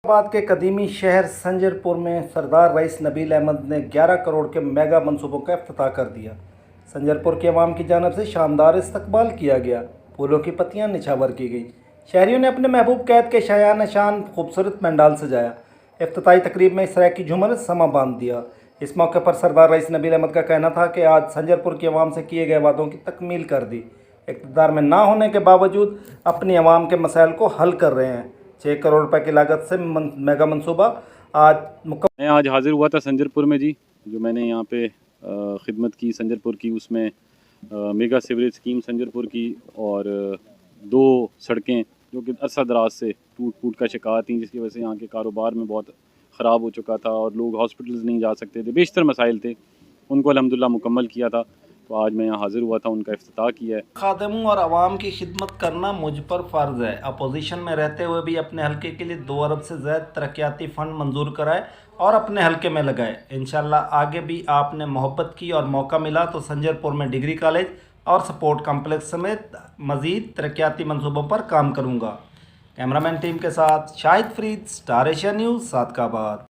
آباد کے قدیمی شہر سنجر پور میں سردار رئیس نبیل احمد نے 11 کروڑ کے میگا منصوبوں کا افتتاح کر دیا۔ سنجر پور کے عوام کی جانب سے شاندار استقبال کیا گیا، پھولوں کی پتیاں نچھاور کی گئیں، شہریوں نے اپنے محبوب قید کے شایان شان خوبصورت پنڈال سجایا، افتتاحی تقریب میں اسرائیل کی جھومر سما باندھ دیا۔ اس موقع پر سردار رئیس نبیل احمد کا کہنا تھا کہ آج سنجر پور کی عوام سے کیے گئے وعدوں کی تکمیل کر دی، اقتدار میں نہ ہونے کے باوجود اپنی عوام کے مسائل کو حل کر رہے ہیں۔ 6 کروڑ روپے کی لاگت سے میگا منصوبہ آج میں آج حاضر ہوا تھا سنجر پور میں جو میں نے یہاں پہ خدمت کی سنجر پور کی، اس میں میگا سیوریج اسکیم سنجر پور کی اور 2 سڑکیں جو کہ عرصہ دراز سے ٹوٹ کا شکار تھیں، جس کی وجہ سے یہاں کے کاروبار میں بہت خراب ہو چکا تھا اور لوگ ہاسپٹلز نہیں جا سکتے تھے، بیشتر مسائل تھے، ان کو الحمدللہ مکمل کیا تھا۔ تو آج میں یہاں حاضر ہوا تھا، ان کا افتتاح کیا ہے۔ خادموں اور عوام کی خدمت کرنا مجھ پر فرض ہے۔ اپوزیشن میں رہتے ہوئے بھی اپنے حلقے کے لیے 2 ارب سے زائد ترقیاتی فنڈ منظور کرائے اور اپنے حلقے میں لگائے۔ انشاءاللہ آگے بھی آپ نے محبت کی اور موقع ملا تو سنجر پور میں ڈگری کالج اور سپورٹ کمپلیکس سمیت مزید ترقیاتی منصوبوں پر کام کروں گا۔ کیمرامین ٹیم کے ساتھ شاہد فرید، سٹار ایشیا نیوز، صادق آباد۔